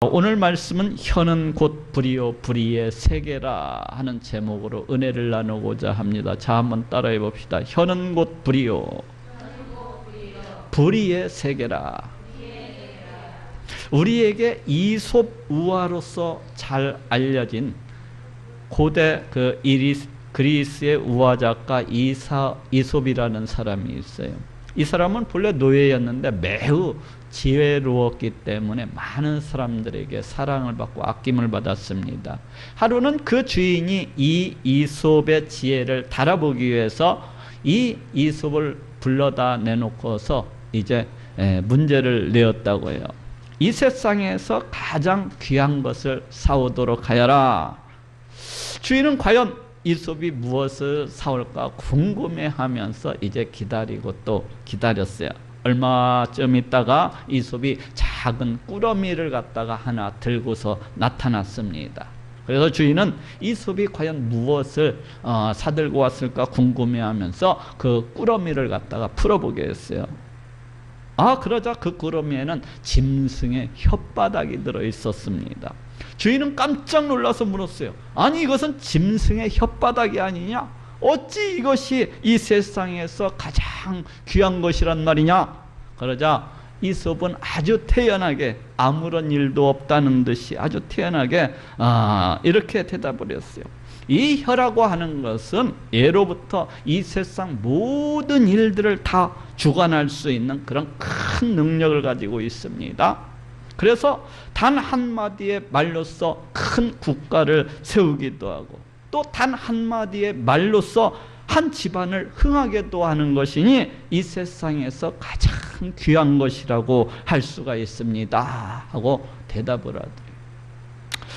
오늘 말씀은 혀는 곧 불이요 불의의 세계라 하는 제목으로 은혜를 나누고자 합니다. 자, 한번 따라해 봅시다. 혀는 곧 불이요 불의의 세계라. 우리에게 이솝 우화로서 잘 알려진 고대 그리스의 우화 작가 이솝이라는 사람이 있어요. 이 사람은 본래 노예였는데 매우 지혜로웠기 때문에 많은 사람들에게 사랑을 받고 아낌을 받았습니다. 하루는 그 주인이 이 이솝의 지혜를 달아보기 위해서 이 이솝을 불러다 내놓고서 이제 문제를 내었다고 해요. 이 세상에서 가장 귀한 것을 사오도록 하여라. 주인은 과연 이솝이 무엇을 사올까 궁금해하면서 이제 기다리고 또 기다렸어요. 얼마쯤 있다가 이솝이 작은 꾸러미를 갖다가 하나 들고서 나타났습니다. 그래서 주인은 이솝이 과연 무엇을 사들고 왔을까 궁금해하면서 그 꾸러미를 갖다가 풀어보게 했어요. 그러자 그 꾸러미에는 짐승의 혓바닥이 들어있었습니다. 주인은 깜짝 놀라서 물었어요. 아니, 이것은 짐승의 혓바닥이 아니냐? 어찌 이것이 이 세상에서 가장 귀한 것이란 말이냐? 그러자 이솝은 아주 태연하게, 아무런 일도 없다는 듯이 아주 태연하게 이렇게 대답을 했어요. 이 혀라고 하는 것은 예로부터 이 세상 모든 일들을 다 주관할 수 있는 그런 큰 능력을 가지고 있습니다. 그래서 단 한마디의 말로써 큰 국가를 세우기도 하고 또 단 한마디의 말로써 한 집안을 흥하게도 하는 것이니 이 세상에서 가장 귀한 것이라고 할 수가 있습니다 하고 대답을 하더래요.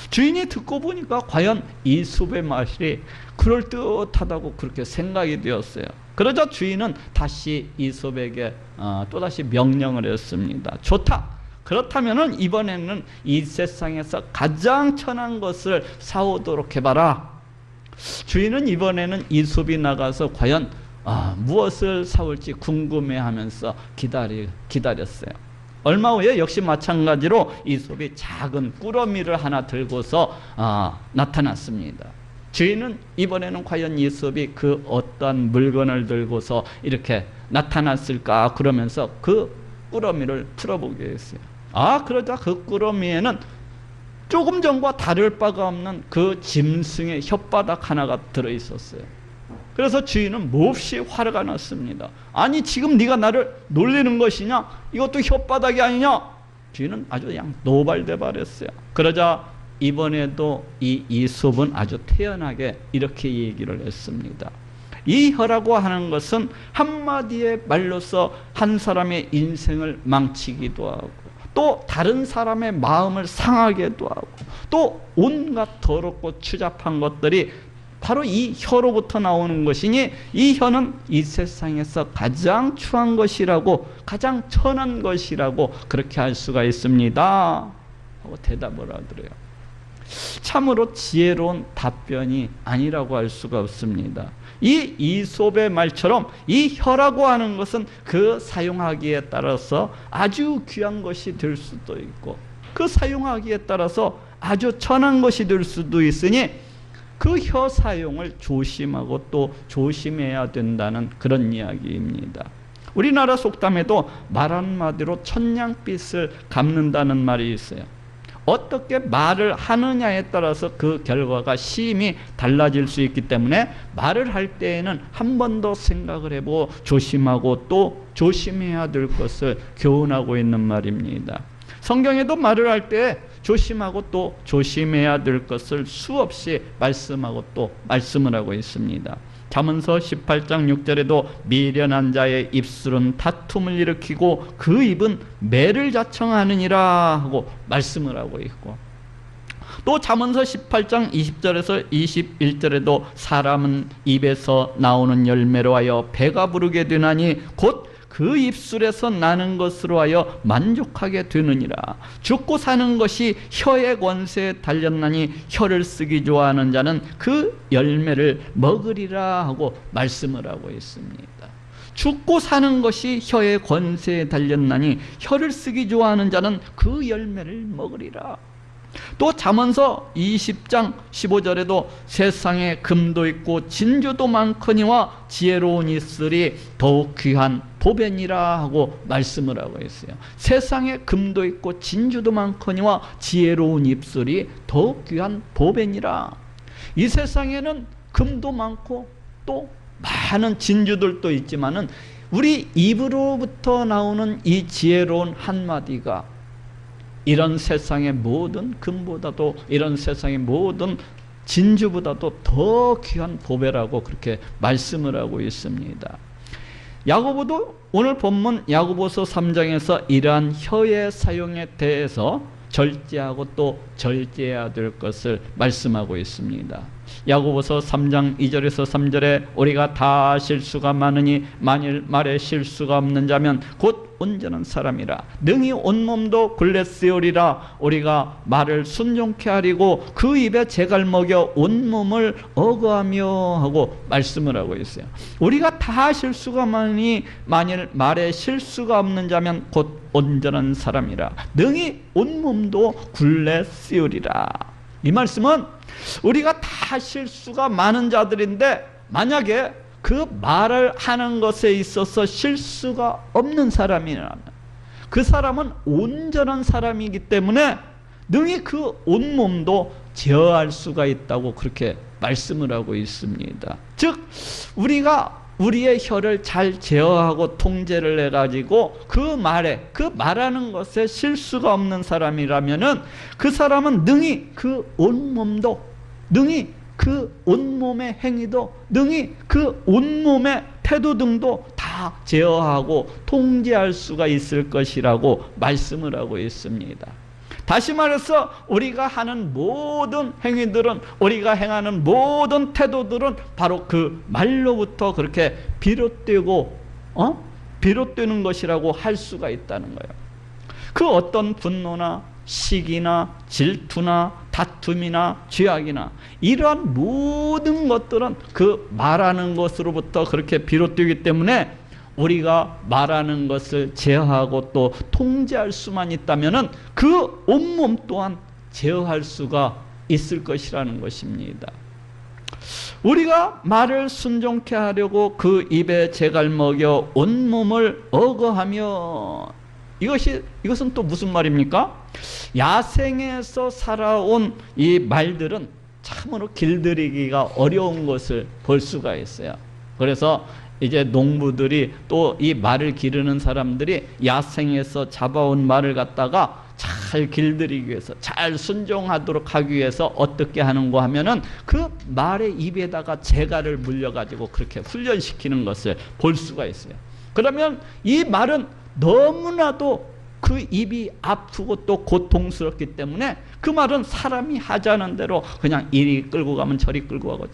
주인이 듣고 보니까 과연 이솝의 말이 그럴듯하다고 그렇게 생각이 되었어요. 그러자 주인은 다시 이솝에게 또다시 명령을 했습니다. 좋다. 그렇다면 이번에는 이 세상에서 가장 천한 것을 사오도록 해봐라. 주인은 이번에는 이솝이 나가서 과연 무엇을 사올지 궁금해하면서 기다렸어요. 얼마 후에 역시 마찬가지로 이솝이 작은 꾸러미를 하나 들고서 나타났습니다. 주인은 이번에는 과연 이솝이 그 어떤 물건을 들고서 이렇게 나타났을까 그러면서 그 꾸러미를 풀어보게 했어요. 그러자 그 꾸러미에는 조금 전과 다를 바가 없는 그 짐승의 혓바닥 하나가 들어있었어요. 그래서 주인은 몹시 화가 났습니다. 아니, 지금 네가 나를 놀리는 것이냐? 이것도 혓바닥이 아니냐? 주인은 아주 그냥 노발대발했어요. 그러자 이번에도 이 이솝은 아주 태연하게 이렇게 얘기를 했습니다. 이 혀라고 하는 것은 한마디의 말로써 한 사람의 인생을 망치기도 하고 또 다른 사람의 마음을 상하게도 하고 또 온갖 더럽고 추잡한 것들이 바로 이 혀로부터 나오는 것이니 이 혀는 이 세상에서 가장 추한 것이라고, 가장 천한 것이라고 그렇게 할 수가 있습니다 하고 대답을 하더래요. 참으로 지혜로운 답변이 아니라고 할 수가 없습니다. 이 이솝의 말처럼 이 혀라고 하는 것은 그 사용하기에 따라서 아주 귀한 것이 될 수도 있고 그 사용하기에 따라서 아주 천한 것이 될 수도 있으니 그 혀 사용을 조심하고 또 조심해야 된다는 그런 이야기입니다. 우리나라 속담에도 말 한마디로 천냥빚을 갚는다는 말이 있어요. 어떻게 말을 하느냐에 따라서 그 결과가 심히 달라질 수 있기 때문에 말을 할 때에는 한 번 더 생각을 해보고 조심하고 또 조심해야 될 것을 교훈하고 있는 말입니다. 성경에도 말을 할 때 조심하고 또 조심해야 될 것을 수없이 말씀하고 또 말씀을 하고 있습니다. 잠언서 18장 6절에도 미련한 자의 입술은 다툼을 일으키고 그 입은 매를 자청하느니라 하고 말씀을 하고 있고 또 잠언서 18장 20절에서 21절에도 사람은 입에서 나오는 열매로 하여 배가 부르게 되나니 곧 그 입술에서 나는 것으로 하여 만족하게 되느니라. 죽고 사는 것이 혀의 권세에 달렸나니 혀를 쓰기 좋아하는 자는 그 열매를 먹으리라 하고 말씀을 하고 있습니다. 죽고 사는 것이 혀의 권세에 달렸나니 혀를 쓰기 좋아하는 자는 그 열매를 먹으리라. 또 잠언서 20장 15절에도 세상에 금도 있고 진주도 많거니와 지혜로운 입술이 더욱 귀한 보배니라 하고 말씀을 하고 있어요. 세상에 금도 있고 진주도 많거니와 지혜로운 입술이 더욱 귀한 보배니라. 이 세상에는 금도 많고 또 많은 진주들도 있지만은 우리 입으로부터 나오는 이 지혜로운 한마디가 이런 세상의 모든 금보다도, 이런 세상의 모든 진주보다도 더 귀한 보배라고 그렇게 말씀을 하고 있습니다. 야고보도 오늘 본문 야고보서 3장에서 이러한 혀의 사용에 대해서 절제하고 또 절제해야 될 것을 말씀하고 있습니다. 야고보서 3장 2절에서 3절에 우리가 다 실수가 많으니 만일 말에 실수가 없는 자면 곧 온전한 사람이라. 능히 온몸도 굴레쓰리라. 우리가 말을 순종케 하리고 그 입에 재갈 먹여 온몸을 어거하며 하고 말씀을 하고 있어요. 우리가 다 실수가 많으니 만일 말에 실수가 없는 자면 곧 온전한 사람이라. 능히 온몸도 굴레쓰리라. 이 말씀은 우리가 다 실수가 많은 자들인데 만약에 그 말을 하는 것에 있어서 실수가 없는 사람이라면 그 사람은 온전한 사람이기 때문에 능히 그 온몸도 제어할 수가 있다고 그렇게 말씀을 하고 있습니다. 즉 우리가 우리의 혀를 잘 제어하고 통제를 해가지고 그 말에, 그 말하는 것에 실수가 없는 사람이라면은 그 사람은 능히 그 온몸도, 능히 그 온몸의 행위도, 능히 그 온몸의 태도 등도 다 제어하고 통제할 수가 있을 것이라고 말씀을 하고 있습니다. 다시 말해서 우리가 하는 모든 행위들은, 우리가 행하는 모든 태도들은 바로 그 말로부터 그렇게 비롯되고 비롯되는 것이라고 할 수가 있다는 거예요. 그 어떤 분노나 시기나 질투나 다툼이나 죄악이나 이러한 모든 것들은 그 말하는 것으로부터 그렇게 비롯되기 때문에 우리가 말하는 것을 제어하고 또 통제할 수만 있다면은 그 온몸 또한 제어할 수가 있을 것이라는 것입니다. 우리가 말을 순종케 하려고 그 입에 재갈 먹여 온몸을 어거하며, 이것은 또 무슨 말입니까? 야생에서 살아온 이 말들은 참으로 길들이기가 어려운 것을 볼 수가 있어요. 그래서 이제 농부들이 또 이 말을 기르는 사람들이 야생에서 잡아온 말을 갖다가 잘 길들이기 위해서, 잘 순종하도록 하기 위해서 어떻게 하는가 하면은 그 말의 입에다가 재갈을 물려가지고 그렇게 훈련시키는 것을 볼 수가 있어요. 그러면 이 말은 너무나도 그 입이 아프고 또 고통스럽기 때문에 그 말은 사람이 하자는 대로 그냥 이리 끌고 가면 저리 끌고 가고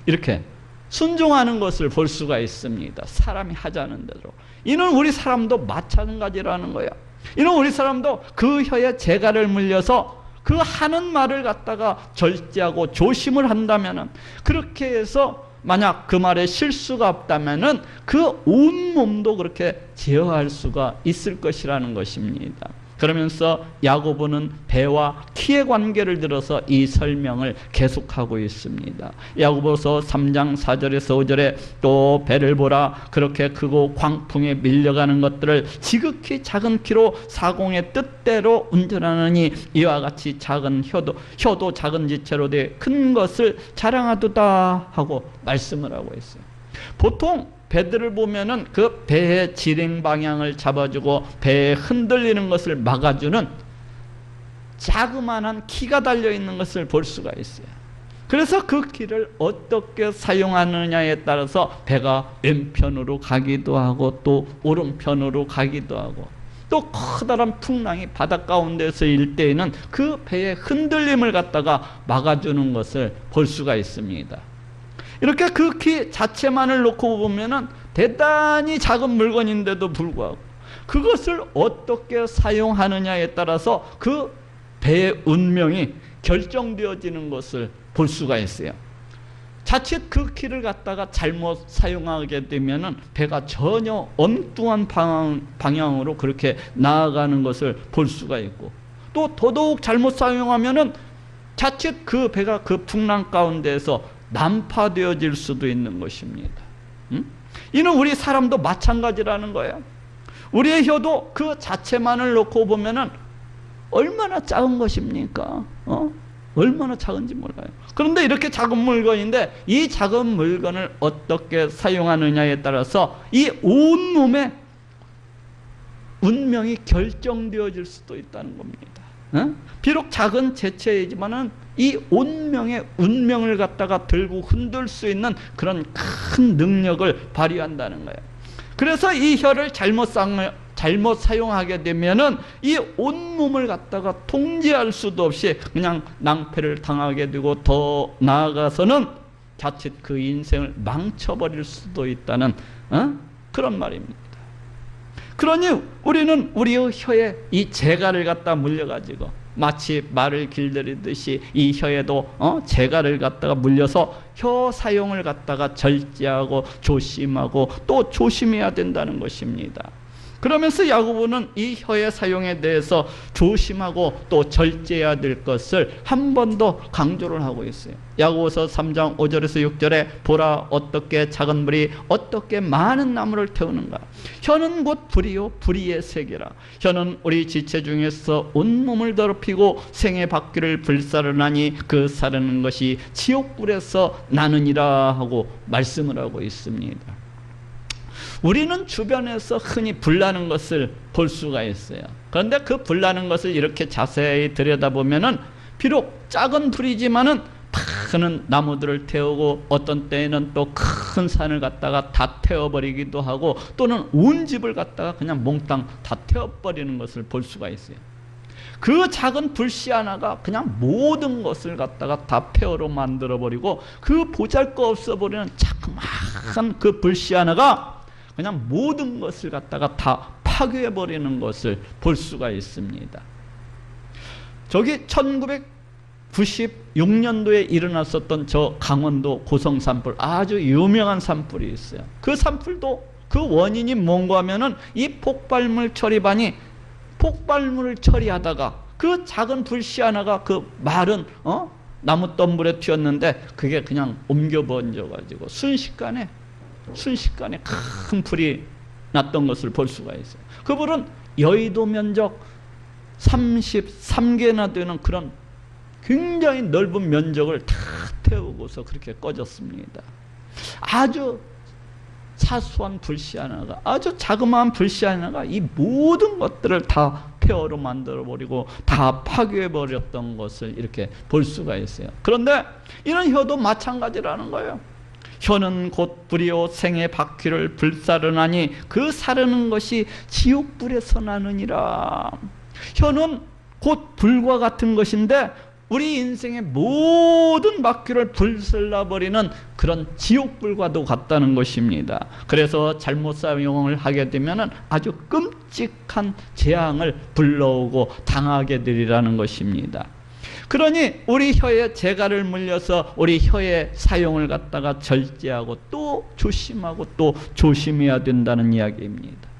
이렇게 순종하는 것을 볼 수가 있습니다. 사람이 하자는 대로. 이는 우리 사람도 마찬가지라는 거야. 이는 우리 사람도 그 혀에 재갈을 물려서 그 하는 말을 갖다가 절제하고 조심을 한다면은, 그렇게 해서 만약 그 말에 실수가 없다면은 그 온몸도 그렇게 제어할 수가 있을 것이라는 것입니다. 그러면서 야고보는 배와 키의 관계를 들어서 이 설명을 계속하고 있습니다. 야고보서 3장 4절에서 5절에 또 배를 보라, 그렇게 크고 광풍에 밀려가는 것들을 지극히 작은 키로 사공의 뜻대로 운전하느니 이와 같이 작은 혀도 작은 지체로 돼 큰 것을 자랑하도다 하고 말씀을 하고 있어요. 보통 배들을 보면은 그 배의 진행 방향을 잡아주고 배에 흔들리는 것을 막아주는 자그마한 키가 달려있는 것을 볼 수가 있어요. 그래서 그 키를 어떻게 사용하느냐에 따라서 배가 왼편으로 가기도 하고 또 오른편으로 가기도 하고, 또 커다란 풍랑이 바닷 가운데서 일 때에는 그 배의 흔들림을 갖다가 막아주는 것을 볼 수가 있습니다. 이렇게 그 키 자체만을 놓고 보면은 대단히 작은 물건인데도 불구하고 그것을 어떻게 사용하느냐에 따라서 그 배의 운명이 결정되어지는 것을 볼 수가 있어요. 자칫 그 키를 갖다가 잘못 사용하게 되면은 배가 전혀 엉뚱한 방향으로 그렇게 나아가는 것을 볼 수가 있고, 또 더더욱 잘못 사용하면은 자칫 그 배가 그 풍랑 가운데에서 난파되어질 수도 있는 것입니다. 이는 우리 사람도 마찬가지라는 거예요. 우리의 혀도 그 자체만을 놓고 보면은 얼마나 작은 것입니까? 얼마나 작은지 몰라요. 그런데 이렇게 작은 물건인데 이 작은 물건을 어떻게 사용하느냐에 따라서 이 온몸의 운명이 결정되어질 수도 있다는 겁니다. 비록 작은 재체이지만은 이 온명의 운명을 갖다가 들고 흔들 수 있는 그런 큰 능력을 발휘한다는 거예요. 그래서 이 혀를 잘못 사용하게 되면은 이 온몸을 갖다가 통제할 수도 없이 그냥 낭패를 당하게 되고, 더 나아가서는 자칫 그 인생을 망쳐버릴 수도 있다는 그런 말입니다. 그러니 우리는 우리의 혀에 이 재갈을 갖다 물려가지고 마치 말을 길들이듯이 이 혀에도 재갈을 갖다가 물려서 혀 사용을 갖다가 절제하고 조심하고 또 조심해야 된다는 것입니다. 그러면서 야고보는 이 혀의 사용에 대해서 조심하고 또 절제해야 될 것을 한 번 더 강조를 하고 있어요. 야고보서 3장 5절에서 6절에 보라, 어떻게 작은 불이 어떻게 많은 나무를 태우는가. 혀는 곧 불이요 불의의 세계라. 혀는 우리 지체 중에서 온몸을 더럽히고 생의 바퀴를 불사르나니 그 사르는 것이 지옥불에서 나느니라 하고 말씀을 하고 있습니다. 우리는 주변에서 흔히 불나는 것을 볼 수가 있어요. 그런데 그 불나는 것을 이렇게 자세히 들여다보면은 비록 작은 불이지만은 많은 나무들을 태우고 어떤 때에는 또 큰 산을 갖다가 다 태워버리기도 하고, 또는 온 집을 갖다가 그냥 몽땅 다 태워버리는 것을 볼 수가 있어요. 그 작은 불씨 하나가 그냥 모든 것을 갖다가 다 폐허로 만들어버리고, 그 보잘것없어 버리는 자그마한 그 불씨 하나가 그냥 모든 것을 갖다가 다 파괴해버리는 것을 볼 수가 있습니다. 저기 1996년도에 일어났었던 저 강원도 고성 산불, 아주 유명한 산불이 있어요. 그 산불도 그 원인이 뭔가 하면은 이 폭발물 처리반이 폭발물을 처리하다가 그 작은 불씨 하나가 그 마른 나무 덤불에 튀었는데 그게 그냥 옮겨 번져 가지고 순식간에 큰 불이 났던 것을 볼 수가 있어요. 그 불은 여의도 면적 33개나 되는 그런 굉장히 넓은 면적을 다 태우고서 그렇게 꺼졌습니다. 아주 사소한 불씨 하나가, 아주 자그마한 불씨 하나가 이 모든 것들을 다 폐허로 만들어버리고 다 파괴해버렸던 것을 이렇게 볼 수가 있어요. 그런데 이런 혀도 마찬가지라는 거예요. 혀는 곧 불이요 생의 바퀴를 불사르나니 그 사르는 것이 지옥불에서 나느니라. 혀는 곧 불과 같은 것인데 우리 인생의 모든 바퀴를 불살라버리는 그런 지옥불과도 같다는 것입니다. 그래서 잘못 사용을 하게 되면 아주 끔찍한 재앙을 불러오고 당하게 되리라는 것입니다. 그러니 우리 혀에 재갈을 물려서 우리 혀의 사용을 갖다가 절제하고 또 조심하고 또 조심해야 된다는 이야기입니다.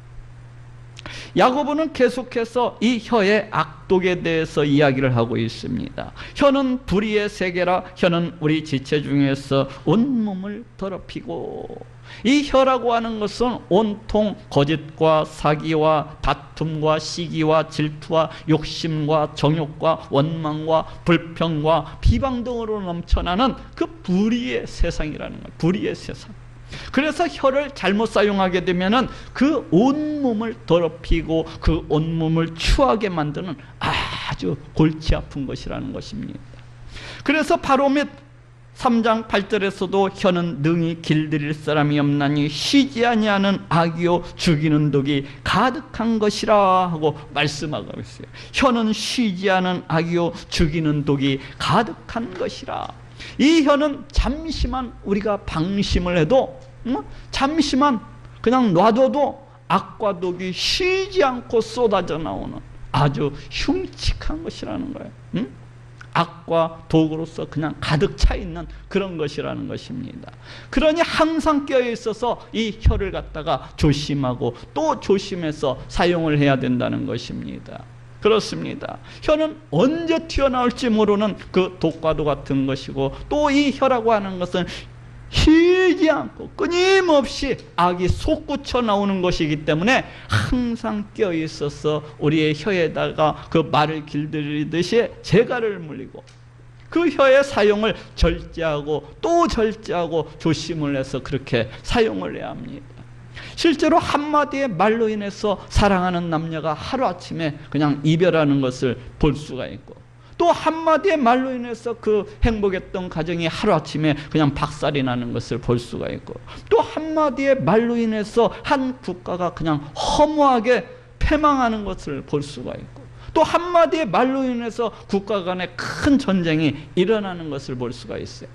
야고보는 계속해서 이 혀의 악독에 대해서 이야기를 하고 있습니다. 혀는 불의의 세계라. 혀는 우리 지체 중에서 온몸을 더럽히고, 이 혀라고 하는 것은 온통 거짓과 사기와 다툼과 시기와 질투와 욕심과 정욕과 원망과 불평과 비방 등으로 넘쳐나는 그 불의의 세상이라는 거예요. 불의의 세상. 그래서 혀를 잘못 사용하게 되면은 그 온몸을 더럽히고 그 온몸을 추하게 만드는 아주 골치 아픈 것이라는 것입니다. 그래서 바로 및 3장 8절에서도 혀는 능히 길들일 사람이 없나니 쉬지 아니하는 악이요 죽이는 독이 가득한 것이라 하고 말씀하고 있어요. 혀는 쉬지 않은 악이요 죽이는 독이 가득한 것이라. 이 혀는 잠시만 우리가 방심을 해도 잠시만 그냥 놔둬도 악과 독이 쉬지 않고 쏟아져 나오는 아주 흉측한 것이라는 거예요. 악과 악과 도구로서 그냥 가득 차 있는 그런 것이라는 것입니다. 그러니 항상 깨어 있어서 이 혀를 갖다가 조심하고 또 조심해서 사용을 해야 된다는 것입니다. 그렇습니다. 혀는 언제 튀어나올지 모르는 그 독과도 같은 것이고, 또 이 혀라고 하는 것은 쉬지 않고 끊임없이 악이 솟구쳐 나오는 것이기 때문에 항상 깨어 있어서 우리의 혀에다가 그 말을 길들이듯이 재갈을 물리고 그 혀의 사용을 절제하고 또 절제하고 조심을 해서 그렇게 사용을 해야 합니다. 실제로 한마디의 말로 인해서 사랑하는 남녀가 하루아침에 그냥 이별하는 것을 볼 수가 있고, 또 한마디의 말로 인해서 그 행복했던 가정이 하루아침에 그냥 박살이 나는 것을 볼 수가 있고, 또 한마디의 말로 인해서 한 국가가 그냥 허무하게 패망하는 것을 볼 수가 있고, 또 한마디의 말로 인해서 국가 간에 큰 전쟁이 일어나는 것을 볼 수가 있어요.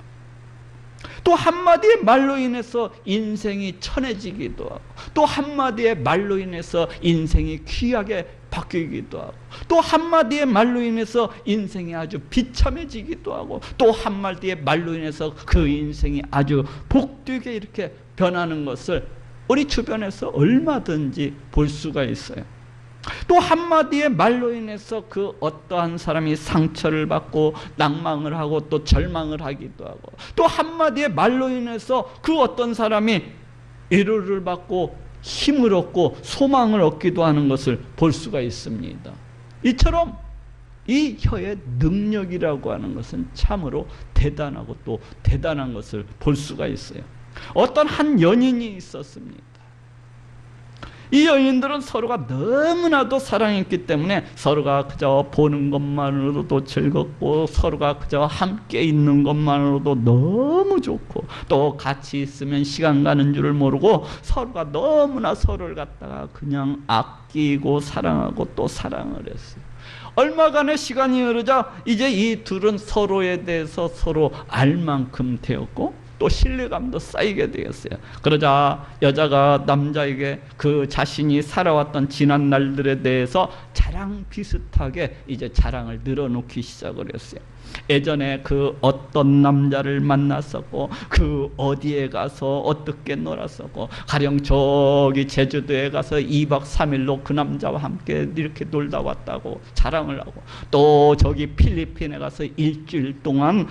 또 한마디의 말로 인해서 인생이 천해지기도 하고, 또 한마디의 말로 인해서 인생이 귀하게 바뀌기도 하고, 또 한마디의 말로 인해서 인생이 아주 비참해지기도 하고, 또 한마디의 말로 인해서 그 인생이 아주 복되게 이렇게 변하는 것을 우리 주변에서 얼마든지 볼 수가 있어요. 또 한마디의 말로 인해서 그 어떠한 사람이 상처를 받고 낭망을 하고 또 절망을 하기도 하고, 또 한마디의 말로 인해서 그 어떤 사람이 위로를 받고 힘을 얻고 소망을 얻기도 하는 것을 볼 수가 있습니다. 이처럼 이 혀의 능력이라고 하는 것은 참으로 대단하고 또 대단한 것을 볼 수가 있어요. 어떤 한 연인이 있었습니다. 이 연인들은 서로가 너무나도 사랑했기 때문에 서로가 그저 보는 것만으로도 즐겁고, 서로가 그저 함께 있는 것만으로도 너무 좋고, 또 같이 있으면 시간 가는 줄을 모르고 서로가 너무나 서로를 갖다가 그냥 아끼고 사랑하고 또 사랑을 했어요. 얼마간의 시간이 흐르자 이제 이 둘은 서로에 대해서 서로 알 만큼 되었고, 또 신뢰감도 쌓이게 되었어요. 그러자 여자가 남자에게 그 자신이 살아왔던 지난 날들에 대해서 자랑 비슷하게 이제 자랑을 늘어놓기 시작을 했어요. 예전에 그 어떤 남자를 만났었고, 그 어디에 가서 어떻게 놀았었고, 가령 저기 제주도에 가서 2박 3일로 그 남자와 함께 이렇게 놀다 왔다고 자랑을 하고, 또 저기 필리핀에 가서 일주일 동안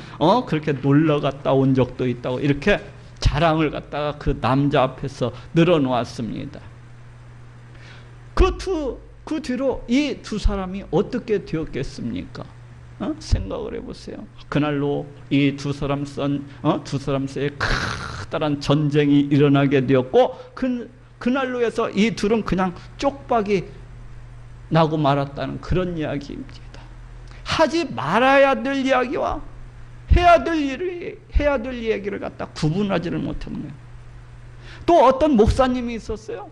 그렇게 놀러 갔다 온 적도 있다고 이렇게 자랑을 갖다가 그 남자 앞에서 늘어놓았습니다. 그 뒤로 이 두 사람이 어떻게 되었겠습니까? 생각을 해보세요. 그날로 이 두 사람 사이에 커다란 전쟁이 일어나게 되었고, 그날로 해서 이 둘은 그냥 쪽박이 나고 말았다는 그런 이야기입니다. 하지 말아야 될 이야기와 해야 될 이야기를 갖다 구분하지를 못하는 거예요. 또 어떤 목사님이 있었어요.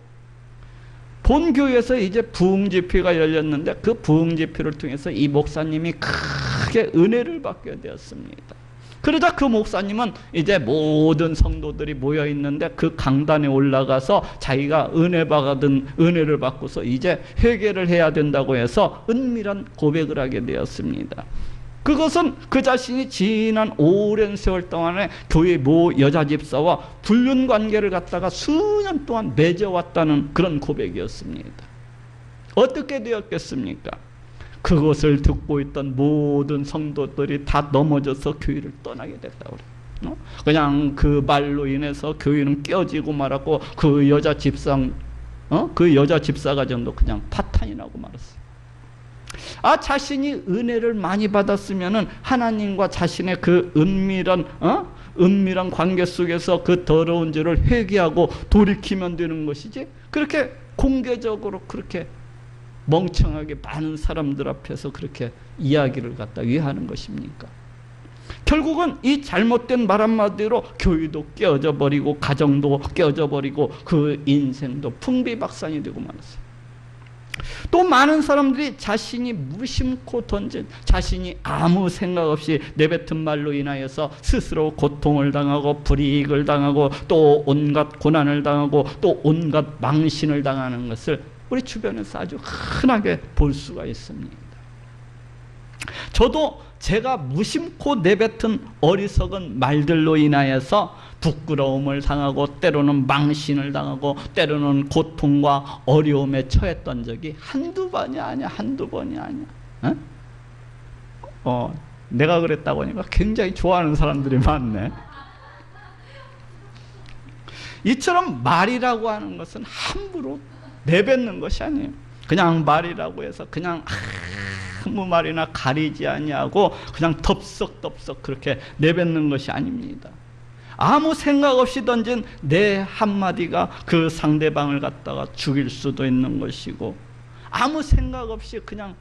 본 교회에서 이제 부흥집회가 열렸는데, 그 부흥집회를 통해서 이 목사님이 크게 은혜를 받게 되었습니다. 그러자 그 목사님은 이제 모든 성도들이 모여 있는데 그 강단에 올라가서 자기가 은혜를 받고서 이제 회개를 해야 된다고 해서 은밀한 고백을 하게 되었습니다. 그것은 그 자신이 지난 오랜 세월 동안에 교회 모 여자 집사와 불륜 관계를 갖다가 수년 동안 맺어왔다는 그런 고백이었습니다. 어떻게 되었겠습니까? 그것을 듣고 있던 모든 성도들이 다 넘어져서 교회를 떠나게 됐다고 그래요. 그냥 그 말로 인해서 교회는 깨어지고 말았고, 그 여자 집사 가정도 그냥 파탄이 나고 말았어요. 자신이 은혜를 많이 받았으면은 하나님과 자신의 그 은밀한 관계 속에서 그 더러운 죄를 회개하고 돌이키면 되는 것이지, 그렇게 공개적으로 그렇게 멍청하게 많은 사람들 앞에서 그렇게 이야기를 갖다 왜 하는 것입니까? 결국은 이 잘못된 말 한마디로 교회도 깨어져 버리고, 가정도 깨어져 버리고, 그 인생도 풍비박산이 되고 말았어요. 또 많은 사람들이 자신이 무심코 던진, 자신이 아무 생각 없이 내뱉은 말로 인하여서 스스로 고통을 당하고 불이익을 당하고 또 온갖 고난을 당하고 또 온갖 망신을 당하는 것을 우리 주변에서 아주 흔하게 볼 수가 있습니다. 저도 제가 무심코 내뱉은 어리석은 말들로 인하여서 부끄러움을 당하고 때로는 망신을 당하고 때로는 고통과 어려움에 처했던 적이 한두 번이 아니야. 한두 번이 아니야. 내가 그랬다고 하니까 굉장히 좋아하는 사람들이 많네. 이처럼 말이라고 하는 것은 함부로 내뱉는 것이 아니에요. 그냥 말이라고 해서 그냥 아무 말이나 가리지 아니하고 그냥 덥석덥석 그렇게 내뱉는 것이 아닙니다. 아무 생각 없이 던진 내 한마디가 그 상대방을 갖다가 죽일 수도 있는 것이고, 아무 생각 없이 그냥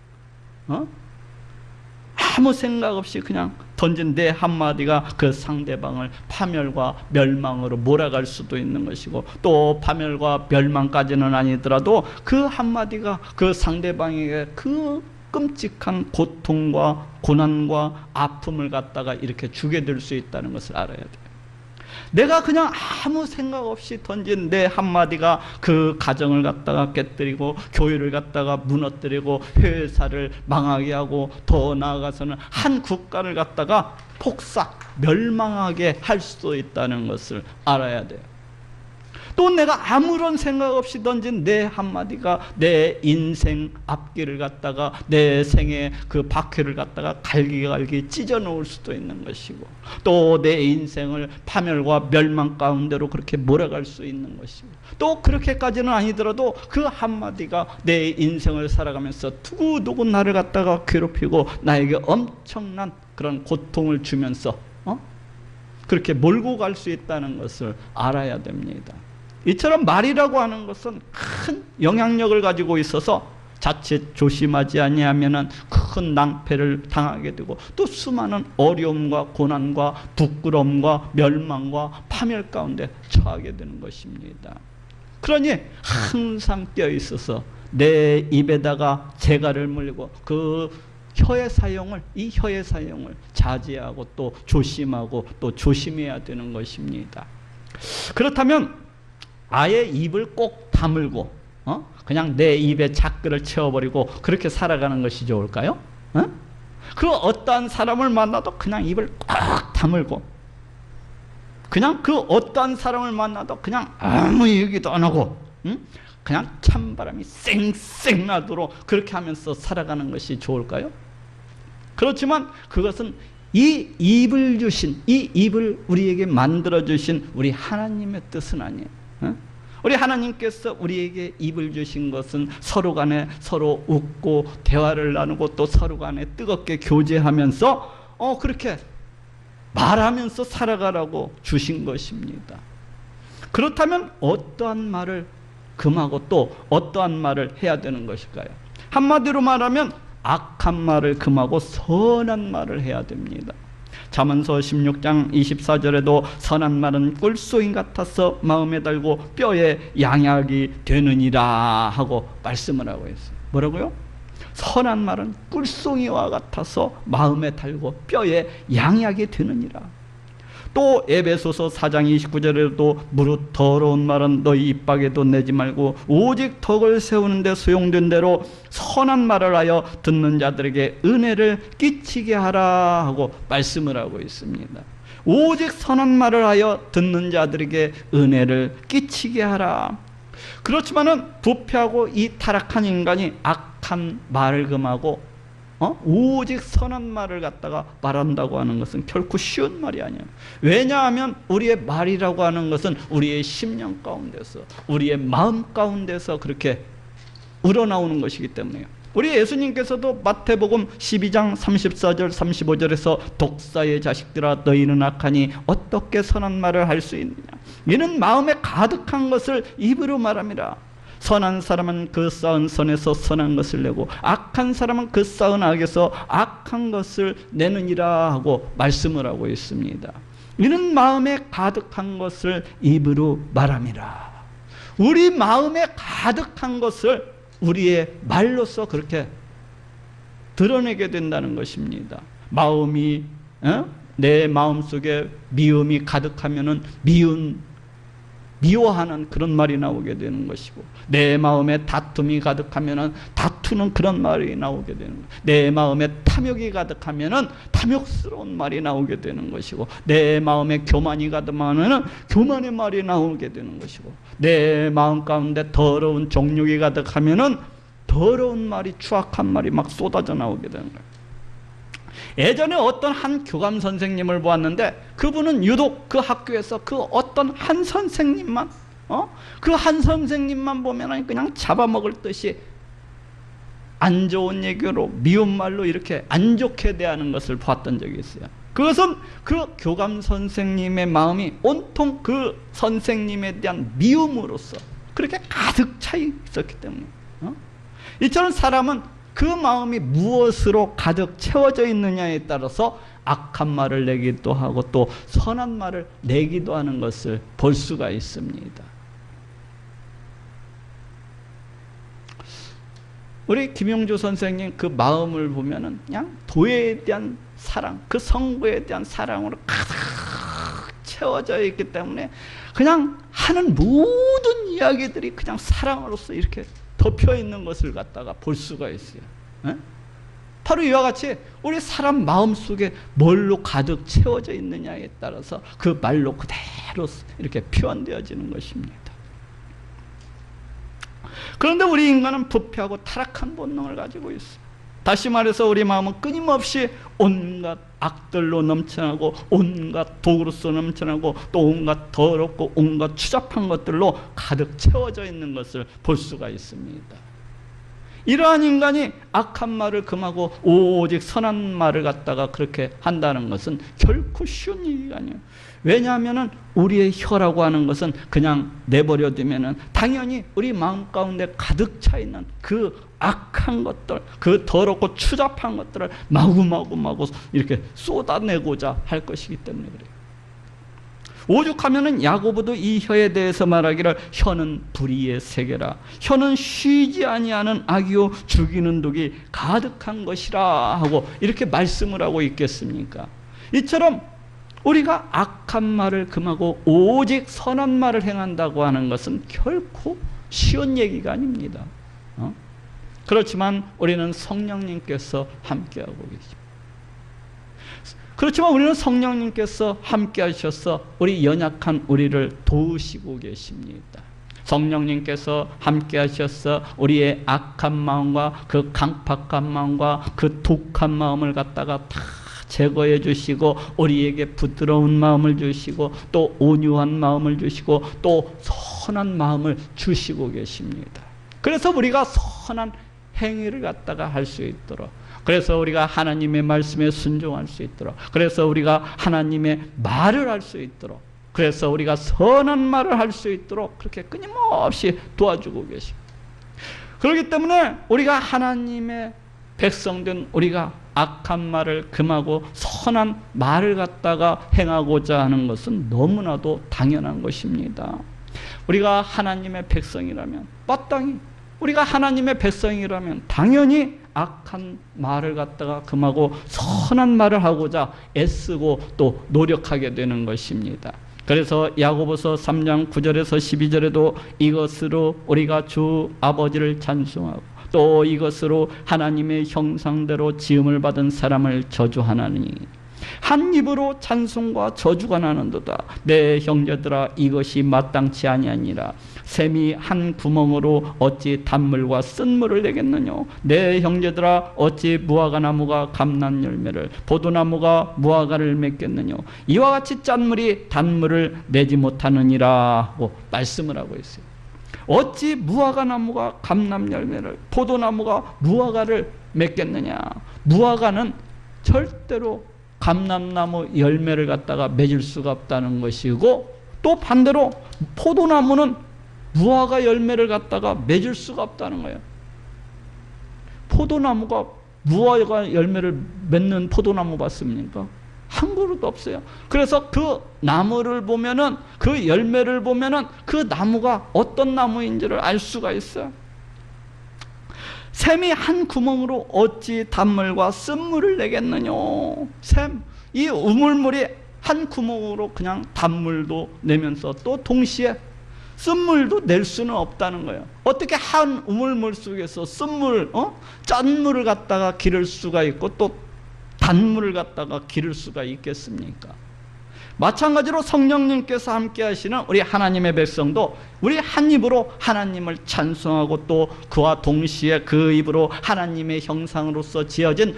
아무 생각 없이 그냥 던진 내 한마디가 그 상대방을 파멸과 멸망으로 몰아갈 수도 있는 것이고, 또 파멸과 멸망까지는 아니더라도 그 한마디가 그 상대방에게 그 끔찍한 고통과 고난과 아픔을 갖다가 이렇게 주게 될 수 있다는 것을 알아야 돼요. 내가 그냥 아무 생각 없이 던진 내 한마디가 그 가정을 갖다가 깨뜨리고, 교회를 갖다가 무너뜨리고, 회사를 망하게 하고, 더 나아가서는 한 국가를 갖다가 폭삭 멸망하게 할 수도 있다는 것을 알아야 돼요. 또 내가 아무런 생각 없이 던진 내 한마디가 내 인생 앞길을 갖다가, 내 생의 그 바퀴를 갖다가 갈기갈기 찢어 놓을 수도 있는 것이고, 또 내 인생을 파멸과 멸망 가운데로 그렇게 몰아갈 수 있는 것이고, 또 그렇게까지는 아니더라도 그 한마디가 내 인생을 살아가면서 두고두고 나를 갖다가 괴롭히고 나에게 엄청난 그런 고통을 주면서 그렇게 몰고 갈 수 있다는 것을 알아야 됩니다. 이처럼 말이라고 하는 것은 큰 영향력을 가지고 있어서 자칫 조심하지 아니하면은 큰 낭패를 당하게 되고, 또 수많은 어려움과 고난과 부끄러움과 멸망과 파멸 가운데 처하게 되는 것입니다. 그러니 항상 껴 있어서 내 입에다가 재갈을 물리고 그 혀의 사용을, 이 혀의 사용을 자제하고 또 조심하고 또 조심해야 되는 것입니다. 그렇다면 아예 입을 꼭 다물고 그냥 내 입에 작글을 채워버리고 그렇게 살아가는 것이 좋을까요? 그 어떠한 사람을 만나도 그냥 입을 꽉 다물고, 그냥 그 어떠한 사람을 만나도 그냥 아무 얘기도 안 하고 그냥 찬바람이 쌩쌩 나도록 그렇게 하면서 살아가는 것이 좋을까요? 그렇지만 그것은 이 입을 주신, 이 입을 우리에게 만들어 주신 우리 하나님의 뜻은 아니에요. 우리 하나님께서 우리에게 입을 주신 것은 서로 간에 서로 웃고 대화를 나누고 또 서로 간에 뜨겁게 교제하면서 그렇게 말하면서 살아가라고 주신 것입니다. 그렇다면 어떠한 말을 금하고 또 어떠한 말을 해야 되는 것일까요? 한마디로 말하면 악한 말을 금하고 선한 말을 해야 됩니다. 잠언서 16장 24절에도 선한 말은 꿀송이 같아서 마음에 달고 뼈에 양약이 되느니라 하고 말씀을 하고 있어요. 뭐라고요? 선한 말은 꿀송이와 같아서 마음에 달고 뼈에 양약이 되느니라. 또 에베소서 4장 29절에도 무릇 더러운 말은 너희 입밖에도 내지 말고 오직 덕을 세우는 데 소용된 대로 선한 말을 하여 듣는 자들에게 은혜를 끼치게 하라 하고 말씀을 하고 있습니다. 오직 선한 말을 하여 듣는 자들에게 은혜를 끼치게 하라. 그렇지만은 부패하고 이 타락한 인간이 악한 말을 금하고 오직 선한 말을 갖다가 말한다고 하는 것은 결코 쉬운 말이 아니에요. 왜냐하면 우리의 말이라고 하는 것은 우리의 심령 가운데서, 우리의 마음 가운데서 그렇게 우러나오는 것이기 때문에요. 우리 예수님께서도 마태복음 12장 34절 35절에서 독사의 자식들아 너희는 악하니 어떻게 선한 말을 할 수 있느냐, 이는 마음에 가득한 것을 입으로 말함이라. 선한 사람은 그 쌓은 선에서 선한 것을 내고 악한 사람은 그 쌓은 악에서 악한 것을 내느니라 하고 말씀을 하고 있습니다. 이는 마음에 가득한 것을 입으로 말함이라. 우리 마음에 가득한 것을 우리의 말로서 그렇게 드러내게 된다는 것입니다. 마음이 내 마음속에 미움이 가득하면은 미운 미워하는 그런 말이 나오게 되는 것이고, 내 마음에 다툼이 가득하면은 다투는 그런 말이 나오게 되는 거예요. 내 마음에 탐욕이 가득하면은 탐욕스러운 말이 나오게 되는 것이고, 내 마음에 교만이 가득하면은 교만의 말이 나오게 되는 것이고, 내 마음 가운데 더러운 정욕이 가득하면은 더러운 말이, 추악한 말이 막 쏟아져 나오게 되는 거예요. 예전에 어떤 한 교감 선생님을 보았는데, 그분은 유독 그 학교에서 그 어떤 한 선생님만, 그 한 선생님만 보면 그냥 잡아먹을 듯이 안 좋은 얘기로, 미운 말로 이렇게 안 좋게 대하는 것을 보았던 적이 있어요. 그것은 그 교감 선생님의 마음이 온통 그 선생님에 대한 미움으로써 그렇게 가득 차 있었기 때문에, 이처럼 사람은 그 마음이 무엇으로 가득 채워져 있느냐에 따라서 악한 말을 내기도 하고 또 선한 말을 내기도 하는 것을 볼 수가 있습니다. 우리 김용주 선생님 그 마음을 보면은 그냥 도에 대한 사랑, 그 성부에 대한 사랑으로 가득 채워져 있기 때문에 그냥 하는 모든 이야기들이 그냥 사랑으로서 이렇게 덮여 있는 것을 갖다가 볼 수가 있어요. 바로 이와 같이 우리 사람 마음속에 뭘로 가득 채워져 있느냐에 따라서 그 말로 그대로 이렇게 표현되어지는 것입니다. 그런데 우리 인간은 부패하고 타락한 본능을 가지고 있어요. 다시 말해서 우리 마음은 끊임없이 온갖 악들로 넘쳐나고, 온갖 독으로서 넘쳐나고, 또 온갖 더럽고 온갖 추잡한 것들로 가득 채워져 있는 것을 볼 수가 있습니다. 이러한 인간이 악한 말을 금하고 오직 선한 말을 갖다가 그렇게 한다는 것은 결코 쉬운 일이 아니에요. 왜냐하면 우리의 혀라고 하는 것은 그냥 내버려 두면은 당연히 우리 마음 가운데 가득 차 있는 그 악한 것들, 그 더럽고 추잡한 것들을 마구마구 이렇게 쏟아내고자 할 것이기 때문에 그래요. 오죽하면은 야고보도 이 혀에 대해서 말하기를 혀는 불의의 세계라, 혀는 쉬지 아니하는 악이요 죽이는 독이 가득한 것이라 하고 이렇게 말씀을 하고 있겠습니까? 이처럼 우리가 악한 말을 금하고 오직 선한 말을 행한다고 하는 것은 결코 쉬운 얘기가 아닙니다. 그렇지만 우리는 성령님께서 함께하고 계십니다. 그렇지만 우리는 성령님께서 함께 하셔서 우리 연약한 우리를 도우시고 계십니다. 성령님께서 함께 하셔서 우리의 악한 마음과 그 강팍한 마음과 그 독한 마음을 갖다가 다 제거해 주시고 우리에게 부드러운 마음을 주시고 또 온유한 마음을 주시고 또 선한 마음을 주시고 계십니다. 그래서 우리가 선한 행위를 갖다가 할 수 있도록, 그래서 우리가 하나님의 말씀에 순종할 수 있도록, 그래서 우리가 하나님의 말을 할 수 있도록, 그래서 우리가 선한 말을 할 수 있도록 그렇게 끊임없이 도와주고 계십니다. 그렇기 때문에 우리가 하나님의 백성된 우리가 악한 말을 금하고 선한 말을 갖다가 행하고자 하는 것은 너무나도 당연한 것입니다. 우리가 하나님의 백성이라면, 마땅히 우리가 하나님의 백성이라면 당연히 악한 말을 갖다가 금하고 선한 말을 하고자 애쓰고 또 노력하게 되는 것입니다. 그래서 야고보서 3장 9절에서 12절에도 이것으로 우리가 주 아버지를 찬송하고 또 이것으로 하나님의 형상대로 지음을 받은 사람을 저주하나니 한 입으로 찬송과 저주가 나는도다. 내 형제들아 이것이 마땅치 아니하니라. 샘이 한 구멍으로 어찌 단물과 쓴물을 내겠느냐. 내 형제들아 어찌 무화과나무가 감람 열매를 포도나무가 무화과를 맺겠느냐. 이와 같이 짠물이 단물을 내지 못하느니라 하고 말씀을 하고 있어요. 어찌 무화과나무가 감람 열매를 포도나무가 무화과를 맺겠느냐. 무화과는 절대로 감람나무 열매를 갖다가 맺을 수가 없다는 것이고, 또 반대로 포도나무는 무화과 열매를 갖다가 맺을 수가 없다는 거예요. 포도나무가 무화과 열매를 맺는 포도나무 봤습니까? 한 그루도 없어요. 그래서 그 나무를 보면은, 그 열매를 보면은 그 나무가 어떤 나무인지를 알 수가 있어요. 샘이 한 구멍으로 어찌 단물과 쓴물을 내겠느냐. 샘, 이 우물물이 한 구멍으로 그냥 단물도 내면서 또 동시에 쓴물도 낼 수는 없다는 거예요. 어떻게 한 우물물 속에서 쓴물, 짠물을 갖다가 기를 수가 있고 또 단물을 갖다가 기를 수가 있겠습니까? 마찬가지로 성령님께서 함께 하시는 우리 하나님의 백성도 우리 한 입으로 하나님을 찬송하고 또 그와 동시에 그 입으로 하나님의 형상으로서 지어진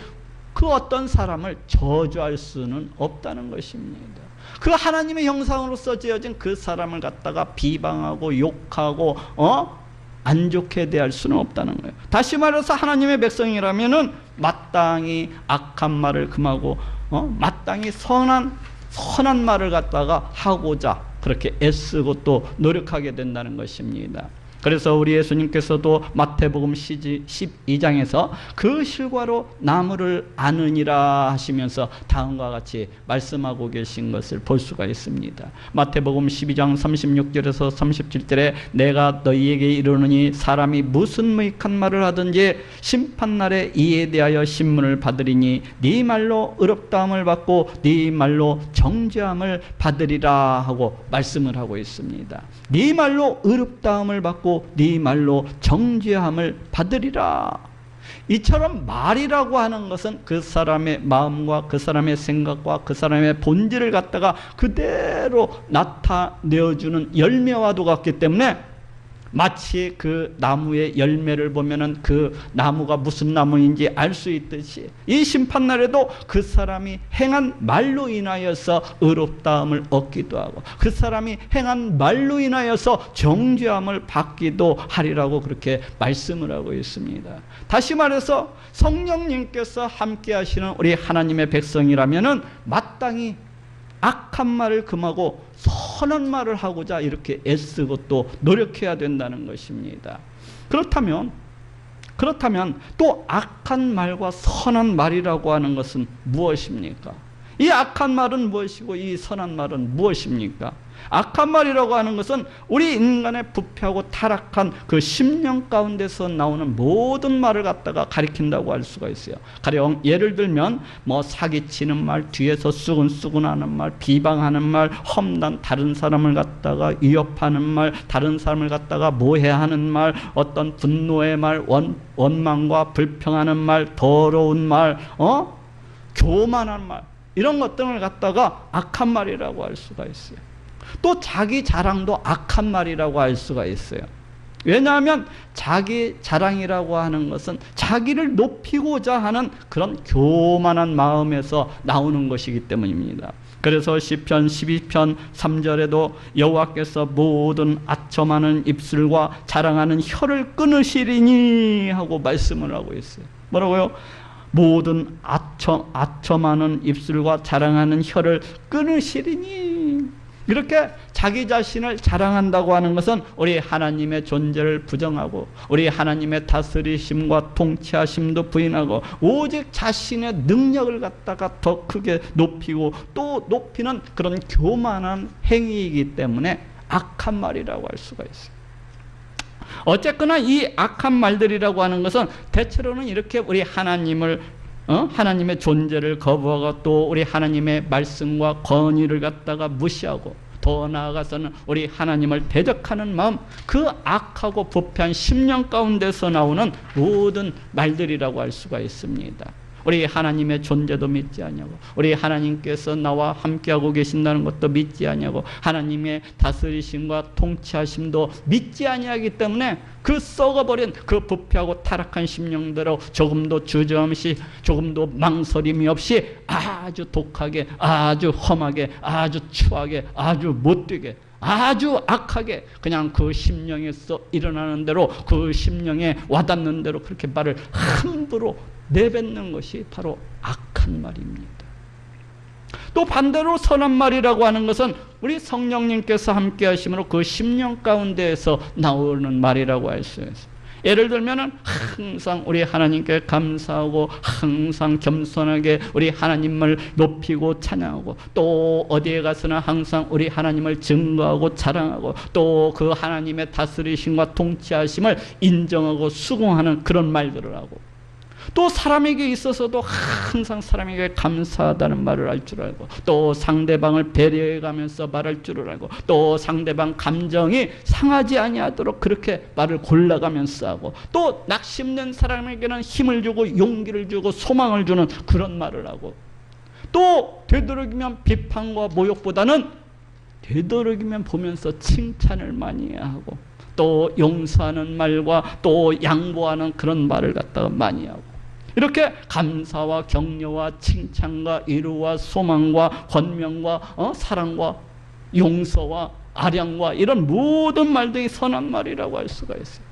그 어떤 사람을 저주할 수는 없다는 것입니다. 그 하나님의 형상으로서 지어진 그 사람을 갖다가 비방하고 욕하고 안 좋게 대할 수는 없다는 거예요. 다시 말해서 하나님의 백성이라면은 마땅히 악한 말을 금하고 마땅히 선한 말을 갖다가 하고자 그렇게 애쓰고 또 노력하게 된다는 것입니다. 그래서 우리 예수님께서도 마태복음 12장에서 그 실과로 나무를 아느니라 하시면서 다음과 같이 말씀하고 계신 것을 볼 수가 있습니다. 마태복음 12장 36절에서 37절에 내가 너희에게 이르노니 사람이 무슨 무익한 말을 하든지 심판날에 이에 대하여 신문을 받으리니 네 말로 의롭다함을 받고 네 말로 정죄함을 받으리라 하고 말씀을 하고 있습니다. 네 말로 의롭다함을 받고 네 말로 정죄함을 받으리라. 이처럼 말이라고 하는 것은 그 사람의 마음과 그 사람의 생각과 그 사람의 본질을 갖다가 그대로 나타내어주는 열매와도 같기 때문에 마치 그 나무의 열매를 보면은 그 나무가 무슨 나무인지 알 수 있듯이 이 심판날에도 그 사람이 행한 말로 인하여서 의롭다함을 얻기도 하고 그 사람이 행한 말로 인하여서 정죄함을 받기도 하리라고 그렇게 말씀을 하고 있습니다. 다시 말해서 성령님께서 함께 하시는 우리 하나님의 백성이라면은 마땅히 악한 말을 금하고 선한 말을 하고자 이렇게 애쓰고 또 노력해야 된다는 것입니다. 그렇다면 또 악한 말과 선한 말이라고 하는 것은 무엇입니까? 이 악한 말은 무엇이고 이 선한 말은 무엇입니까? 악한 말이라고 하는 것은 우리 인간의 부패하고 타락한 그 심령 가운데서 나오는 모든 말을 갖다가 가리킨다고 할 수가 있어요. 가령 예를 들면 사기치는 말, 뒤에서 수근수근하는 말, 비방하는 말, 험난 다른 사람을 갖다가 위협하는 말, 다른 사람을 갖다가 모해하는 말, 어떤 분노의 말, 원망과 불평하는 말, 더러운 말, 교만한 말, 이런 것들을 갖다가 악한 말이라고 할 수가 있어요. 또 자기 자랑도 악한 말이라고 할 수가 있어요. 왜냐하면 자기 자랑이라고 하는 것은 자기를 높이고자 하는 그런 교만한 마음에서 나오는 것이기 때문입니다. 그래서 시편 12편 3절에도 여호와께서 모든 아첨하는 입술과 자랑하는 혀를 끊으시리니 하고 말씀을 하고 있어요. 뭐라고요? 모든 아첨하는 입술과 자랑하는 혀를 끊으시리니. 이렇게 자기 자신을 자랑한다고 하는 것은 우리 하나님의 존재를 부정하고 우리 하나님의 다스리심과 통치하심도 부인하고 오직 자신의 능력을 갖다가 더 크게 높이고 또 높이는 그런 교만한 행위이기 때문에 악한 말이라고 할 수가 있어요. 어쨌거나 이 악한 말들이라고 하는 것은 대체로는 이렇게 우리 하나님의 존재를 거부하고 또 우리 하나님의 말씀과 권위를 갖다가 무시하고 더 나아가서는 우리 하나님을 대적하는 마음, 그 악하고 부패한 심령 가운데서 나오는 모든 말들이라고 할 수가 있습니다. 우리 하나님의 존재도 믿지 않냐고, 우리 하나님께서 나와 함께하고 계신다는 것도 믿지 않냐고, 하나님의 다스리심과 통치하심도 믿지 아니하기 때문에 그 썩어버린 그 부패하고 타락한 심령대로 조금도 주저함없이 조금도 망설임이 없이 아주 독하게, 아주 험하게, 아주 추하게, 아주 못되게, 아주 악하게 그냥 그 심령에서 일어나는 대로 그 심령에 와닿는 대로 그렇게 말을 함부로 내뱉는 것이 바로 악한 말입니다. 또 반대로 선한 말이라고 하는 것은 우리 성령님께서 함께 하심으로 그 심령 가운데에서 나오는 말이라고 할 수 있어요. 예를 들면은 항상 우리 하나님께 감사하고 항상 겸손하게 우리 하나님을 높이고 찬양하고 또 어디에 가서나 항상 우리 하나님을 증거하고 자랑하고 또 그 하나님의 다스리심과 통치하심을 인정하고 수긍하는 그런 말들을 하고 또 사람에게 있어서도 항상 사람에게 감사하다는 말을 할 줄 알고, 또 상대방을 배려해 가면서 말할 줄을 알고, 또 상대방 감정이 상하지 아니하도록 그렇게 말을 골라가면서 하고, 또 낙심된 사람에게는 힘을 주고 용기를 주고 소망을 주는 그런 말을 하고, 또 되도록이면 비판과 모욕보다는 되도록이면 보면서 칭찬을 많이 하고, 또 용서하는 말과 또 양보하는 그런 말을 갖다가 많이 하고, 이렇게 감사와 격려와 칭찬과 위로와 소망과 권명과 사랑과 용서와 아량과 이런 모든 말들이 선한 말이라고 할 수가 있어요.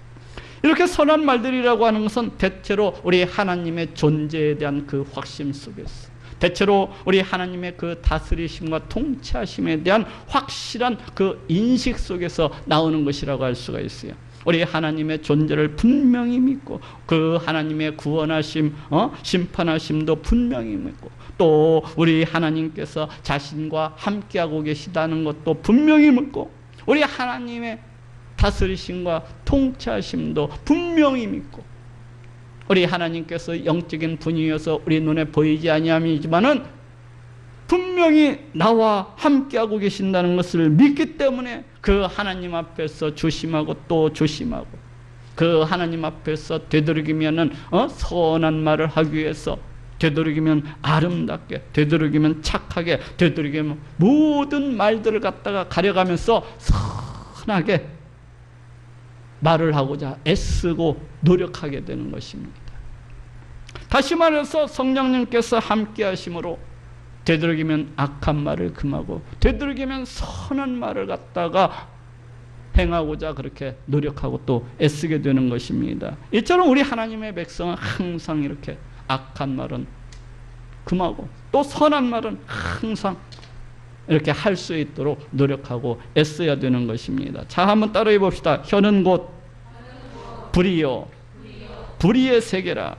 이렇게 선한 말들이라고 하는 것은 대체로 우리 하나님의 존재에 대한 그 확신 속에서, 대체로 우리 하나님의 그 다스리심과 통치하심에 대한 확실한 그 인식 속에서 나오는 것이라고 할 수가 있어요. 우리 하나님의 존재를 분명히 믿고, 그 하나님의 구원하심, 심판하심도 분명히 믿고, 또 우리 하나님께서 자신과 함께하고 계시다는 것도 분명히 믿고, 우리 하나님의 다스리심과 통치하심도 분명히 믿고, 우리 하나님께서 영적인 분이어서 우리 눈에 보이지 아니함이지만은 분명히 나와 함께하고 계신다는 것을 믿기 때문에 그 하나님 앞에서 조심하고 또 조심하고, 그 하나님 앞에서 되도록이면은 선한 말을 하기 위해서, 되도록이면 아름답게, 되도록이면 착하게, 되도록이면 모든 말들을 갖다가 가려가면서 선하게 말을 하고자 애쓰고 노력하게 되는 것입니다. 다시 말해서 성령님께서 함께 하심으로 되도록이면 악한 말을 금하고, 되도록이면 선한 말을 갖다가 행하고자 그렇게 노력하고 또 애쓰게 되는 것입니다. 이처럼 우리 하나님의 백성은 항상 이렇게 악한 말은 금하고, 또 선한 말은 항상 이렇게 할 수 있도록 노력하고 애써야 되는 것입니다. 자, 한번 따라해 봅시다. 혀는 곧 불이요 불의의 세계라.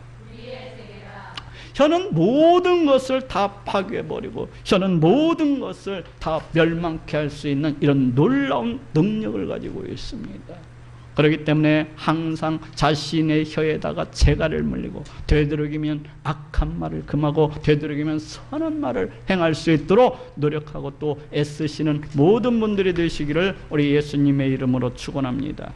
혀는 모든 것을 다 파괴해버리고, 혀는 모든 것을 다 멸망케 할 수 있는 이런 놀라운 능력을 가지고 있습니다. 그렇기 때문에 항상 자신의 혀에다가 재갈을 물리고, 되도록이면 악한 말을 금하고, 되도록이면 선한 말을 행할 수 있도록 노력하고 또 애쓰시는 모든 분들이 되시기를 우리 예수님의 이름으로 축원합니다.